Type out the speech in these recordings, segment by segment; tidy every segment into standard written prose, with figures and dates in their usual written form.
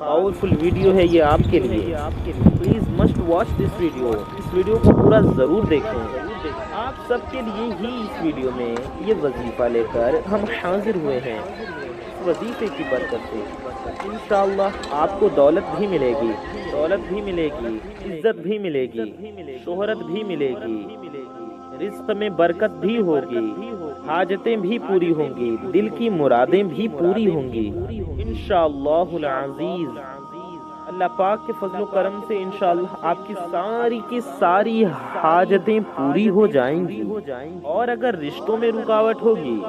Powerful video ہے یہ آپ کے لیے. Please must watch this video. اس ویڈیو کو پورا ضرور دیکھیں. آپ سب کے لیے ہی اس ویڈیو میں یہ وظیفہ لے کر ہم حاضر ہوئے ہیں. اس وظیفے کی برکت سے انشاءاللہ آپ کو دولت بھی ملے گی, عزت بھی ملے گی, شہرت بھی ملے گی, رزق میں برکت بھی ہوگی, حاجتیں بھی پوری ہوں گی, دل کی مرادیں بھی پوری ہوں گی انشاءاللہ العزیز. اللہ پاک کے فضل و کرم سے انشاءاللہ آپ کی ساری حاجتیں پوری ہو جائیں گی. اور اگر رشتوں میں رکاوٹ ہوگی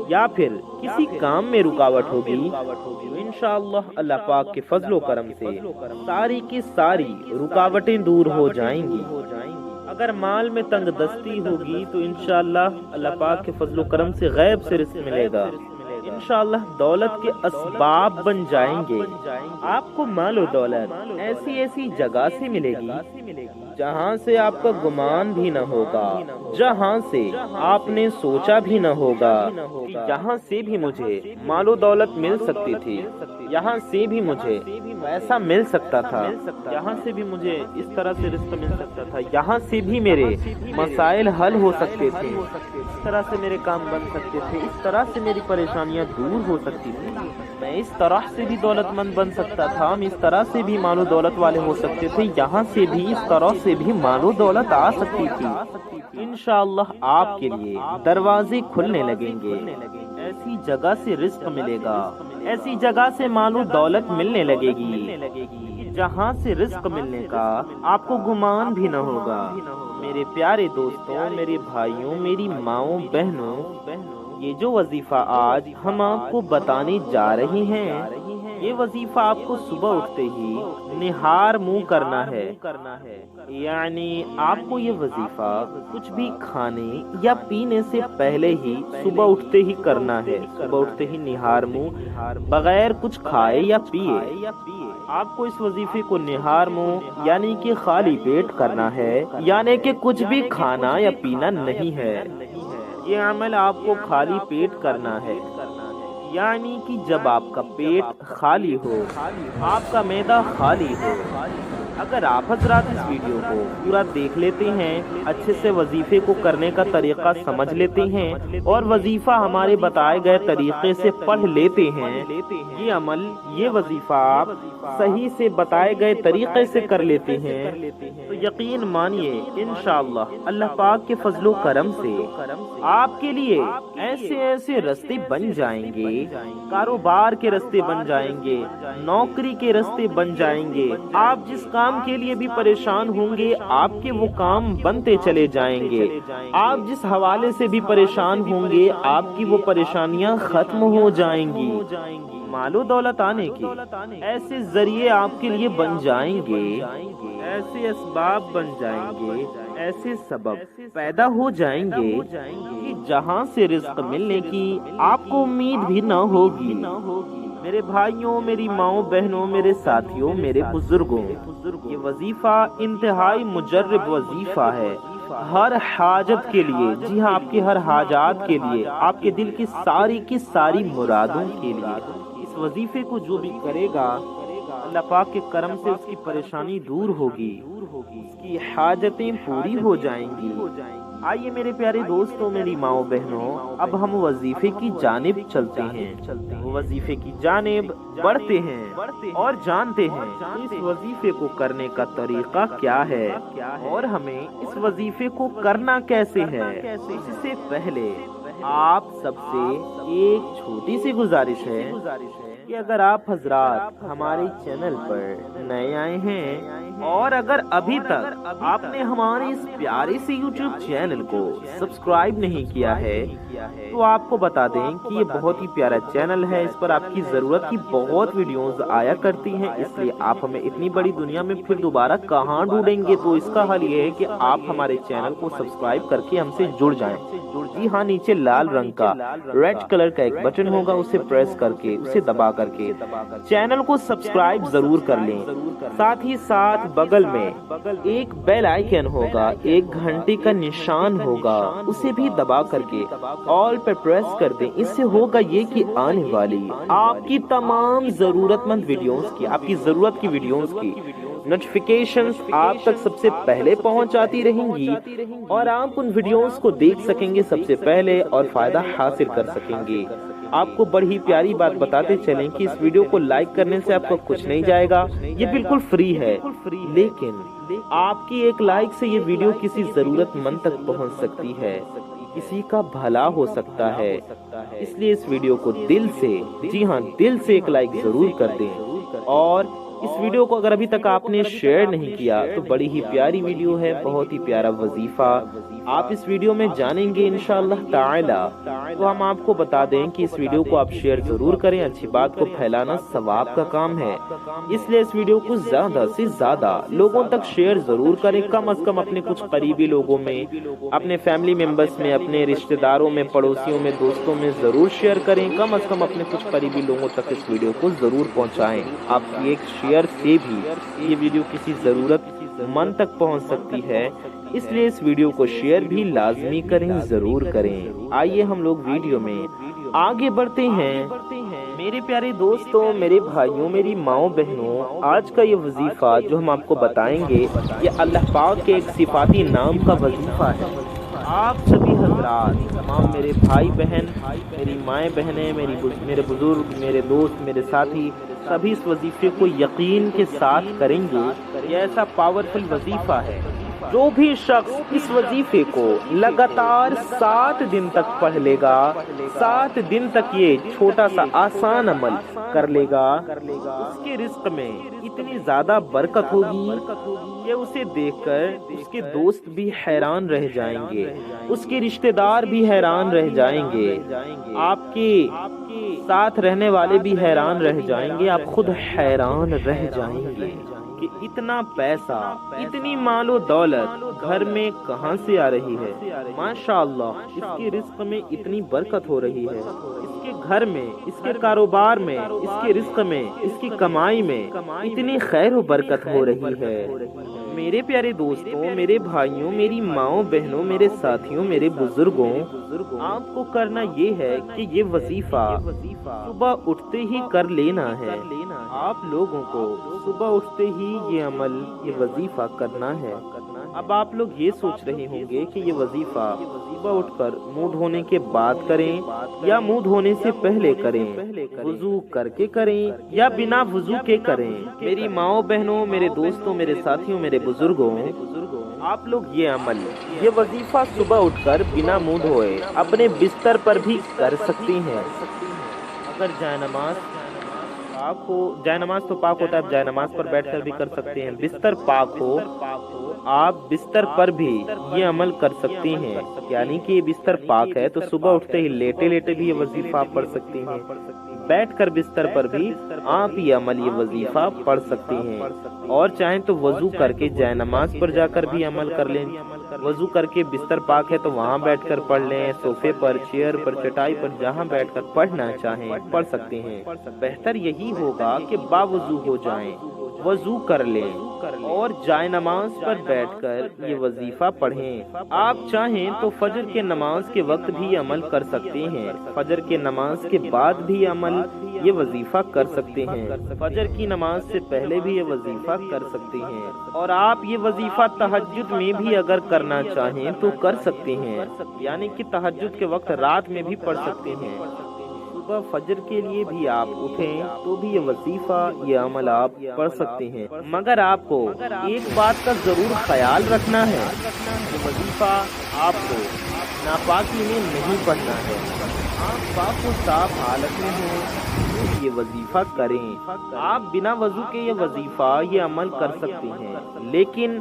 یا پھر کسی کام میں رکاوٹ ہوگی تو انشاءاللہ اللہ پاک کے فضل و کرم سے ساری کی ساری رکاوٹیں دور ہو جائیں گی. اگر مال میں تنگ دستی ہوگی تو انشاءاللہ اللہ پاک کے فضل و کرم سے غیب سے رزق ملے گا. انشاءاللہ دولت کے اسباب بن جائیں گے. آپ کو مال و دولت ایسی جگہ سے ملے گی جہاں سے آپ کا گمان بھی نہ ہوگا, جہاں سے آپ نے سوچا بھی نہ ہوگا کہ یہاں سے بھی مجھے مال و دولت مل سکتی تھی, یہاں سے بھی مجھے ایسا مل سکتا تھا, یہاں سے بھی مجھے اس طرح سے رزق مل سکتا تھا, یہاں سے بھی میرے مسائل حل ہو سکتے تھے, اس طرح سے میرے کام بن سکتے تھے, اس طرح سے میری پریشانیاں دور ہو سکتی تھی, میں اس طرح سے بھی دولت مند بن سکتا تھا, ہم اس طرح سے بھی مال و دولت والے ہو سکتے تھے, یہاں سے بھی اس طرح سے بھی مال و دولت آ سکتی تھی. انشاءاللہ آپ کے لیے دروازے کھلنے لگیں گے, ایسی جگہ سے رزق ملے گا, ایسی جگہ سے مال و دولت ملنے لگے گی جہاں سے رزق ملنے کا آپ کو گمان بھی نہ ہوگا. میرے پیارے دوستوں, میرے بھائیوں, میری ماؤں بہنوں, یہ جو وظیفہ آج ہم آپ کو بتانے جا رہے ہیں, یہ وظیفہ آپ کو صبح اٹھتے ہی نہار منہ کرنا ہے. یعنی آپ کو یہ وظیفہ کچھ بھی کھانے یا پینے سے پہلے ہی صبح اٹھتے ہی کرنا ہے. صبح اٹھتے ہی نہار منہ بغیر کچھ کھائے یا پیے آپ کو اس وظیفے کو نہار منہ یعنی کہ خالی پیٹ کرنا ہے, یعنی کہ کچھ بھی کھانا یا پینا نہیں ہے. یہ عمل آپ کو خالی پیٹ کرنا ہے, یعنی کہ جب آپ کا پیٹ خالی ہو, آپ کا معدہ خالی ہو. اگر آپ حضرات اس ویڈیو کو پورا دیکھ لیتے ہیں, اچھے سے وظیفے کو کرنے کا طریقہ سمجھ لیتے ہیں اور وظیفہ ہمارے بتائے گئے طریقے سے پڑھ لیتے ہیں, یہ عمل یہ وظیفہ آپ صحیح سے بتائے گئے طریقے سے کر لیتے ہیں تو یقین مانیے انشاءاللہ اللہ پاک کے فضل و کرم سے آپ کے لیے ایسے رستے بن جائیں گے, کاروبار کے رستے بن جائیں گے, نوکری کے رستے بن جائیں گے. آپ جس کام کے لیے بھی پریشان ہوں گے آپ کے وہ کام بنتے چلے جائیں گے. آپ جس حوالے سے بھی پریشان ہوں گے آپ کی وہ پریشانیاں ختم ہو جائیں گی. مال و دولت آنے کے ایسے ذریعے آپ کے لیے بن جائیں گے, ایسے اسباب بن جائیں گے, ایسے سبب پیدا ہو جائیں گے کہ جہاں سے رزق ملنے کی آپ کو امید بھی نہ ہوگی. میرے بھائیوں, میری ماؤں بہنوں, میرے ساتھیوں, میرے بزرگوں, یہ وظیفہ انتہائی مجرب وظیفہ ہے ہر حاجت کے لیے. جی ہاں, آپ کی ہر حاجات کے لیے, آپ کے دل کی ساری مرادوں کے لیے. اس وظیفے کو جو بھی کرے گا اللہ پاک کے کرم سے اس کی پریشانی دور ہوگی, اس کی حاجتیں پوری ہو جائیں گی. آئیے میرے پیارے دوستوں, میری ماؤں بہنوں, اب ہم وظیفے کی جانب چلتے ہیں, وظیفے کی جانب بڑھتے ہیں اور جانتے ہیں اس وظیفے کو کرنے کا طریقہ کیا ہے اور ہمیں اس وظیفے کو کرنا کیسے ہے. اس سے پہلے آپ سب سے ایک چھوٹی سی گزارش ہے کہ اگر آپ حضرات ہمارے چینل پر نئے آئے ہیں اور اگر ابھی تک آپ نے ہمارے اس پیارے سے یوٹیوب چینل کو سبسکرائب نہیں کیا ہے تو آپ کو بتا دیں کہ یہ بہت ہی پیارا چینل ہے, اس پر آپ کی ضرورت کی بہت ویڈیوز آیا کرتی ہیں, اس لیے آپ ہمیں اتنی بڑی دنیا میں پھر دوبارہ کہاں ڈھونڈیں گے. تو اس کا حل یہ ہے کہ آپ ہمارے چینل کو سبسکرائب کر کے ہم سے جڑ جائیں. جی ہاں, نیچے لال رنگ کا ریڈ کلر کا ایک بٹن ہوگا, اسے پریس کر کے اسے دبا کر کے چینل کو سبسکرائب ضرور کر لیں، ساتھ ہی ساتھ بغل میں ایک بیل آئیکن ہوگا، ایک گھنٹے کا نشان ہوگا، اسے بھی دبا کر کے آل پہ پریس کر دیں۔ اس سے ہوگا یہ کہ آنے والی آپ کی تمام ضرورت مند ویڈیوز کی، آپ کی ضرورت کی ویڈیوز کی نوٹیفیکیشنز آپ تک سب سے پہلے پہنچاتی رہیں گی، اور آپ ان ویڈیوز کو دیکھ سکیں گے سب سے پہلے اور فائدہ حاصل کر سکیں گے۔ آپ کو بڑی پیاری بات بتاتے چلیں کہ اس ویڈیو کو لائک کرنے سے آپ کو کچھ نہیں جائے گا، یہ بالکل فری ہے، لیکن آپ کی ایک لائک سے یہ ویڈیو کسی ضرورت مند تک پہنچ سکتی ہے، کسی کا بھلا ہو سکتا ہے۔ اس لیے اس ویڈیو کو دل سے، جی ہاں دل سے ایک لائک ضرور کر دیں، اور اس ویڈیو کو اگر ابھی تک آپ نے شیئر نہیں کیا تو بڑی ہی پیاری ویڈیو ہے، بہت ہی پیارا وظیفہ آپ اس ویڈیو میں جانیں گے انشاءاللہ تعالی۔ تو ہم آپ کو بتا دیں کہ اس ویڈیو کو آپ شیئر ضرور کریں، اچھی بات کو پھیلانا ثواب کا کام ہے، اس لیے اس ویڈیو کو زیادہ سے زیادہ لوگوں تک شیئر ضرور کریں، کم از کم اپنے کچھ قریبی لوگوں میں، اپنے فیملی ممبرز میں، اپنے رشتہ داروں میں، پڑوسیوں میں، دوستوں میں ضرور شیئر کریں، کم از کم اپنے کچھ قریبی لوگوں تک اس ویڈیو کو ضرور پہنچائیں۔ آپ کی ایک شیئر سے بھی یہ ویڈیو کسی ضرورت مند تک پہنچ سکتی ہے، اس لیے اس ویڈیو کو شیئر بھی لازمی کریں، ضرور کریں۔ آئیے ہم لوگ ویڈیو میں آگے بڑھتے ہیں۔ میرے پیارے دوستوں، میرے بھائیوں، میری ماؤں بہنوں، آج کا یہ وظیفہ جو ہم آپ کو بتائیں گے یہ اللہ پاک کے ایک صفاتی نام کا وظیفہ ہے۔ آپ سبھی حضرات، تمام میرے بھائی بہن، میری مائیں بہنیں، میرے بزرگ، میرے دوست، میرے ساتھی، سبھی اس وظیفے کو یقین کے ساتھ کریں گے۔ یہ ایسا پاورفل وظیفہ ہے، جو بھی شخص اس وظیفے کو لگاتار 7 دن تک پڑھ لے گا، 7 دن تک یہ چھوٹا سا آسان عمل کر لے گا، اس کے رزق میں اتنی زیادہ برکت ہوگی کہ اسے دیکھ کر اس کے دوست بھی حیران رہ جائیں گے، اس کے رشتہ دار بھی حیران رہ جائیں گے، آپ کے ساتھ رہنے والے بھی حیران رہ جائیں گے، آپ خود حیران رہ جائیں گے کہ اتنا پیسہ، اتنی مال و دولت گھر میں کہاں سے آ رہی ہے۔ ماشاءاللہ اس کے رزق میں اتنی برکت ہو رہی ہے، اس کے گھر میں، اس کے کاروبار میں، اس کے رزق میں، اس کی کمائی میں اتنی خیر و برکت ہو رہی ہے۔ میرے پیارے دوستوں، میرے بھائیوں، میری ماؤں بہنوں، میرے ساتھیوں، میرے بزرگوں، آپ کو کرنا یہ ہے کہ یہ وظیفہ صبح اٹھتے ہی کر لینا ہے۔ آپ لوگوں کو صبح اٹھتے ہی یہ عمل، یہ وظیفہ کرنا ہے۔ اب آپ لوگ یہ سوچ رہے ہوں گے کہ یہ وظیفہ صبح اٹھ کر منہ دھونے کے بعد کریں یا منہ دھونے سے پہلے کریں، وضو کر کے کریں یا بنا وضو کے کریں۔ میری ماؤں بہنوں، میرے دوستوں، میرے ساتھیوں، میرے بزرگوں، آپ لوگ یہ عمل، یہ وظیفہ صبح اٹھ کر بنا منہ دھوئے اپنے بستر پر بھی کر سکتی ہیں۔ اگر جائے نماز پاک ہو، جائے نماز تو پاک ہوتا ہے، آپ جائے نماز پر بیٹھ کر بھی کر سکتے ہیں، بستر پاک ہو آپ بستر پر بھی یہ عمل کر سکتی ہیں، یعنی کہ یہ بستر پاک ہے تو صبح اٹھتے ہی لیٹے لیٹے بھی یہ وظیفہ آپ پڑھ سکتی ہیں، بیٹھ کر بستر پر بھی آپ یہ عمل، یہ وظیفہ پڑھ سکتی ہیں، اور چاہیں تو وضو کر کے جائے نماز پر جا کر بھی عمل کر لیں، وضو کر کے بستر پاک ہے تو وہاں بیٹھ کر پڑھ لیں، صوفے پر، چیئر پر، چٹائی پر، جہاں بیٹھ کر پڑھنا چاہیں پڑھ سکتے ہیں۔ بہتر یہی ہوگا کہ باوضو ہو جائیں، وضو کر لیں اور جائے نماز پر بیٹھ کر یہ وظیفہ پڑھیں۔ آپ چاہیں تو فجر کے نماز کے وقت بھی عمل کر سکتے ہیں، فجر کے نماز کے بعد بھی عمل، یہ وظیفہ کر سکتے ہیں، فجر کی نماز سے پہلے بھی یہ وظیفہ کر سکتے ہیں، اور آپ یہ وظیفہ تہجد میں بھی اگر کرنا چاہیں تو کر سکتے ہیں، یعنی کہ تہجد کے وقت رات میں بھی پڑھ سکتے ہیں۔ صبح فجر کے لیے بھی آپ اٹھیں تو بھی یہ وظیفہ، یہ عمل آپ پڑھ سکتے ہیں، مگر آپ کو ایک بات کا ضرور خیال رکھنا ہے، یہ وظیفہ آپ کو ناپاکی میں نہیں پڑھنا ہے، آپ پاک و صاف حالت میں ہوں یہ وظیفہ کریں۔ آپ بنا وضو کے یہ وظیفہ، یہ عمل کر سکتے ہیں، لیکن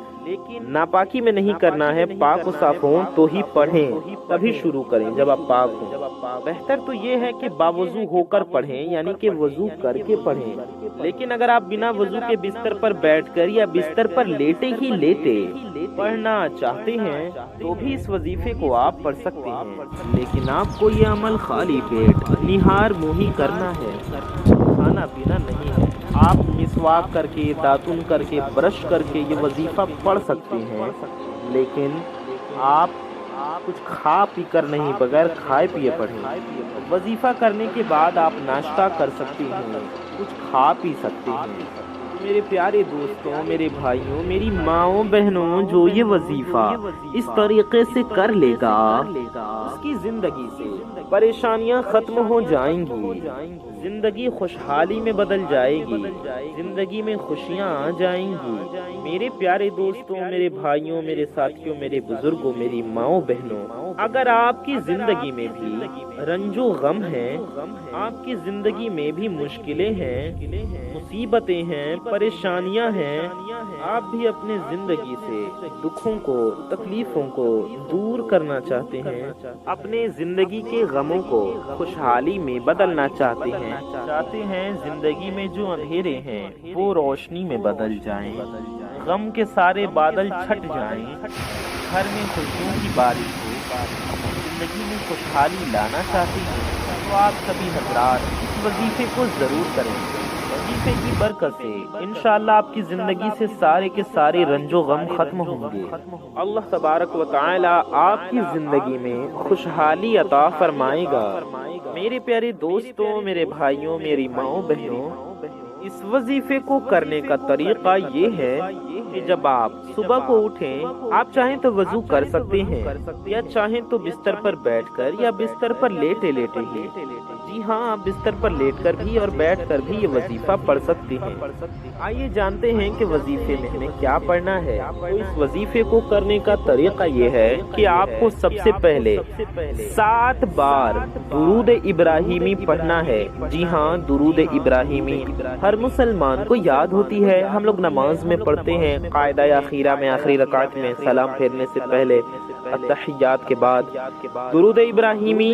ناپاکی میں نہیں کرنا ہے، پاک و صاف ہوں تو ہی پڑھیں، تبھی شروع کریں جب آپ پاک ہوں۔ بہتر تو یہ ہے کہ باوضو ہو کر پڑھیں، یعنی کہ وضو کر کے پڑھیں، لیکن اگر آپ بنا وضو کے بستر پر بیٹھ کر یا بستر پر لیٹے ہی لیٹے پڑھنا چاہتے ہیں تو بھی اس وظیفے کو آپ پڑھ سکتے ہیں، لیکن آپ کو یہ عمل خالی پیٹ نہار منہ ہی کرنا ہے، کھانا پینا نہیں ہے۔ آپ مسواک کر کے، داتن کر کے، برش کر کے یہ وظیفہ پڑھ سکتے ہیں، لیکن آپ کچھ کھا پی کر نہیں، بغیر کھائے پیے پڑھیں۔ وظیفہ کرنے کے بعد آپ ناشتہ کر سکتے ہیں، کچھ کھا پی سکتے ہیں۔ میرے پیارے دوستوں، میرے بھائیوں، میری ماؤں بہنوں، جو یہ وظیفہ اس طریقے سے کر لے گا، اس کی زندگی سے پریشانیاں ختم ہو جائیں گی، زندگی خوشحالی میں بدل جائے گی، زندگی میں خوشیاں آ جائیں گی۔ میرے پیارے دوستوں، میرے بھائیوں، میرے ساتھیوں، میرے بزرگوں، میری ماؤں بہنوں، اگر آپ کی زندگی میں بھی رنج و غم ہے، آپ کی زندگی میں بھی مشکلیں ہیں، مصیبتیں ہیں، پریشانیاں ہیں، آپ بھی اپنے زندگی سے دکھوں کو، تکلیفوں کو دور کرنا چاہتے ہیں، اپنے زندگی کے غموں کو خوشحالی میں بدلنا چاہتے ہیں زندگی میں جو اندھیرے ہیں وہ روشنی میں بدل جائیں، غم کے سارے بادل چھٹ جائیں، گھر میں خوشیوں کی بارش ہو، زندگی میں خوشحالی لانا چاہتے ہیں تو آپ سبھی حضرات اس وظیفے کو ضرور کریں۔ وظیفے کی برکت سے انشاءاللہ آپ کی زندگی سے سارے کے سارے رنج و غم ختم ہوں گے۔ اللہ تبارک و تعالی آپ کی زندگی میں خوشحالی عطا فرمائے گا۔ میرے پیارے دوستوں، میرے بھائیوں، میری ماؤں بہنوں، اس وظیفے کو کرنے کا طریقہ یہ ہے کہ جب آپ صبح کو اٹھیں، آپ چاہیں تو وضو کر سکتے ہیں، یا چاہیں تو بستر پر بیٹھ کر یا بستر پر لیٹے لیٹے ہی، جی ہاں، آپ بستر پر لیٹ کر بھی اور بیٹھ کر بھی یہ وظیفہ پڑھ سکتے ہیں۔ آئیے جانتے ہیں کہ وظیفے میں ہمیں کیا پڑھنا ہے۔ تو اس وظیفے کو کرنے کا طریقہ یہ ہے کہ آپ کو سب سے پہلے 7 بار درود ابراہیمی پڑھنا ہے۔ جی ہاں، درود ابراہیمی ہر مسلمان کو یاد ہوتی ہے، ہم لوگ نماز میں پڑھتے ہیں، قاعدہ اخیرہ میں، آخری رکعت میں، سلام پھیرنے سے پہلے، التحیات کے بعد درود ابراہیمی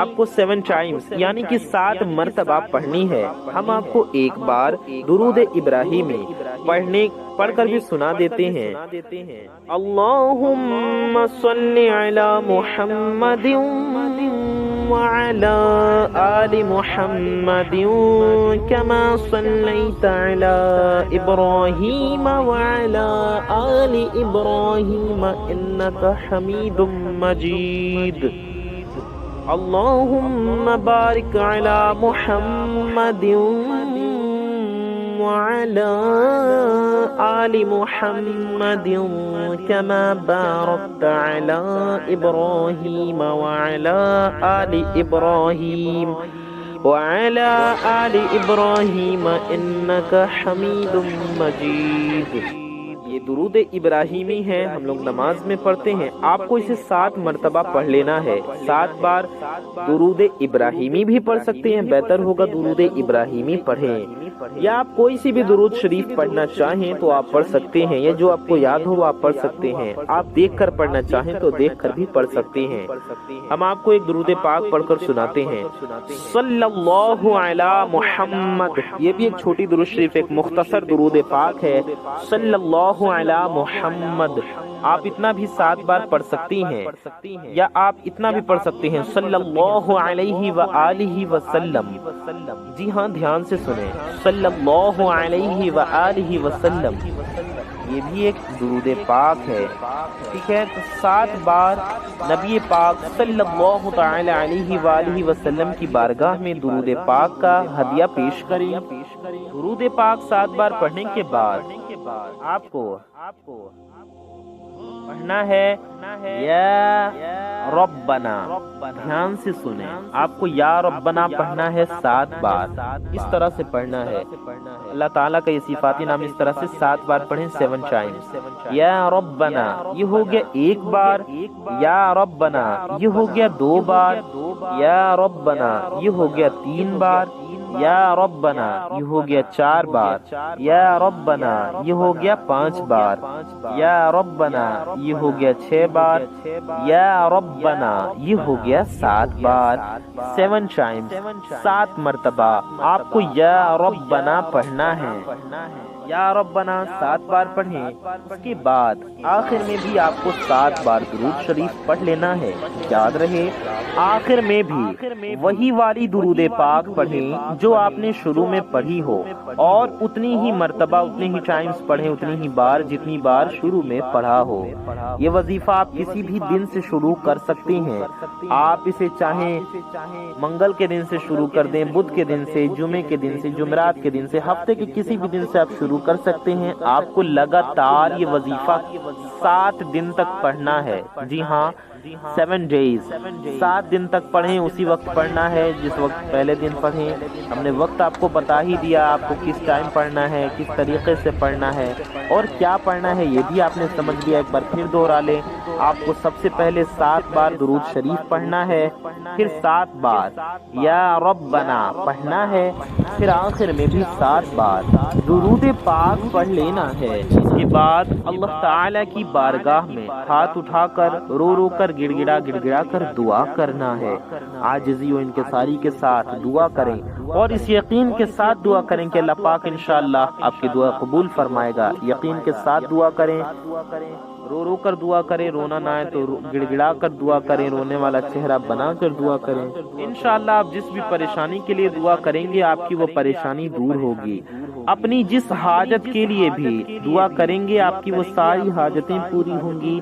آپ کو 7 ٹائمز یعنی کہ 7 مرتبہ پڑھنی ہے۔ ہم آپ کو ایک بار درود ابراہیمی پڑھ کر بھی سنا دیتے ہیں۔ اللہم صلی علی محمد وعلى آل محمد كما صليت على إبراهيم وعلى آل إبراهيم إنك حميد مجيد اللهم بارك على محمد وعلى آل محمد كما باركت على إبراهيم وعلى آل إبراهيم وعلى آل إبراهيم إنك حميد مجيد۔ یہ درود ابراہیمی ہے، ہم لوگ نماز میں پڑھتے ہیں، آپ کو اسے 7 مرتبہ پڑھ لینا ہے۔ 7 بار درود ابراہیمی بھی پڑھ سکتے ہیں، بہتر ہوگا درود ابراہیمی پڑھیں، یا آپ کوئی سی بھی درود شریف پڑھنا چاہیں تو آپ پڑھ سکتے ہیں، یا جو آپ کو یاد ہو وہ آپ پڑھ سکتے ہیں۔ آپ دیکھ کر پڑھنا چاہیں تو دیکھ کر بھی پڑھ سکتے ہیں۔ ہم آپ کو ایک درود پاک پڑھ کر سناتے ہیں۔ صلی اللہ علی محمد، یہ بھی ایک چھوٹی درود شریف، ایک مختصر درود پاک ہے۔ صلی اللہ علی محمد آپ اتنا بھی 7 بار پڑھ سکتی ہیں، یا آپ اتنا بھی پڑھ سکتے ہیں صلی اللہ علیہ وآلہ وسلم۔ جی ہاں، دھیان سے سنیں، صلی اللہ علیہ وآلہ وسلم، یہ بھی ایک درود پاک ہے، ٹھیک ہے۔ تو 7 بار نبی پاک صلی اللہ تعالی علیہ وآلہ وسلم کی بارگاہ میں درود پاک کا ہدیہ پیش کریں۔ درود پاک 7 بار پڑھنے کے بعد آپ کو پڑھنا ہے یا ربنا، دھیان سے سنیں، آپ کو یا ربنا پڑھنا ہے 7 بار، اس طرح سے پڑھنا ہے۔ اللہ تعالیٰ کا یہ صفاتی نام اس طرح سے 7 بار پڑھیں، 7 ٹائمز۔ یا ربنا یہ ہو گیا 1 بار، یا ربنا یہ ہو گیا 2 بار، یا ربنا یہ ہو گیا 3 بار، یا ربنا یہ ہو گیا 4 بار، یا ربنا یہ ہو گیا 5 بار، یا ربنا یہ ہو گیا 6 بار، یا ربنا یہ ہو گیا 7 بار۔ 7 ٹائمز، 7 مرتبہ آپ کو یا ربنا پڑھنا ہے۔ یا ربنا 7 بار پڑھیں، اس کے بعد آخر میں بھی آپ کو 7 بار درود شریف پڑھ لینا ہے۔ یاد رہے آخر میں بھی وہی والی درود پاک پڑھیں جو آپ نے شروع میں پڑھی ہو، اور اتنی ہی مرتبہ اتنے ہی ٹائمز پڑھیں، اتنی ہی بار جتنی بار شروع میں پڑھا ہو۔ یہ وظیفہ آپ کسی بھی دن سے شروع کر سکتے ہیں، آپ اسے چاہیں منگل کے دن سے شروع کر دیں، بدھ کے دن سے، جمعے کے دن سے، جمعرات کے دن سے، ہفتے کے کسی بھی دن سے آپ شروع کر سکتے ہیں۔ آپ کو لگاتار یہ وظیفہ 7 دن تک پڑھنا ہے۔ جی ہاں، 7 days، 7 دن تک پڑھیں، اسی وقت پڑھنا ہے جس وقت پہلے دن پڑھیں۔ ہم نے وقت آپ کو بتا ہی دیا، آپ کو کس ٹائم پڑھنا ہے، کس طریقے سے پڑھنا ہے اور کیا پڑھنا ہے، یہ بھی آپ نے سمجھ لیا۔ ایک بار پھر دوہرا لیں، آپ کو سب سے پہلے 7 بار درود شریف پڑھنا ہے، پھر 7 بار یا ربنا پڑھنا ہے، پھر آخر میں بھی 7 بار درود پاک پڑھ لینا ہے۔ اس کے بعد اللہ تعالی کی بارگاہ میں ہاتھ اٹھا کر رو رو کر گڑ گڑا کر دعا کرنا ہے۔ عاجزی و انکساری کے ساتھ دعا کریں اور اس یقین کے ساتھ دعا کریں کہ اللہ پاک انشاءاللہ آپ کی دعا قبول فرمائے گا۔ یقین کے ساتھ دعا کریں، رو رو کر دعا کریں، رونا نہ آئے تو گڑ گڑا کر دعا کریں، رونے والا چہرہ بنا کر دعا کریں۔ انشاءاللہ آپ جس بھی پریشانی کے لیے دعا کریں گے آپ کی وہ پریشانی دور ہوگی۔ اپنی جس حاجت کے لیے بھی دعا کریں گے آپ کی وہ ساری حاجتیں پوری ہوں گی۔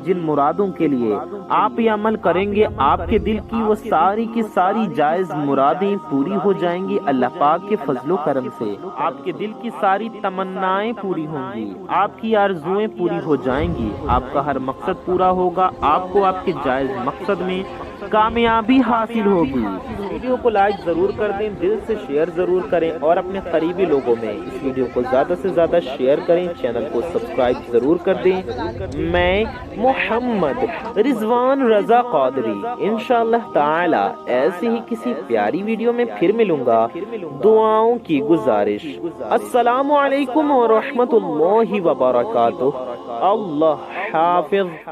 جن مرادوں کے لیے آپ یہ عمل کریں گے آپ کے دل کی وہ ساری کی ساری جائز مرادیں پوری ہو جائیں گی اللہ پاک کے فضل و کرم سے۔ آپ کے دل کی ساری تمنائیں پوری ہوں گی، آپ کی آرزویں پوری ہو جائیں گی، آپ کا ہر مقصد پورا ہوگا، آپ کو آپ کے جائز مقصد میں کامیابی حاصل ہوگی۔ ویڈیو کو لائک ضرور کر دیں، دل سے شیئر ضرور کریں اور اپنے قریبی لوگوں میں اس ویڈیو کو زیادہ سے زیادہ شیئر کریں، چینل کو سبسکرائب ضرور کر دیں۔ میں محمد رضوان رضا قادری انشاءاللہ تعالی ایسے ہی کسی پیاری ویڈیو میں پھر ملوں گا۔ دعاؤں کی گزارش، السلام علیکم ورحمۃ اللہ وبرکاتہ۔ اللہ حافظ۔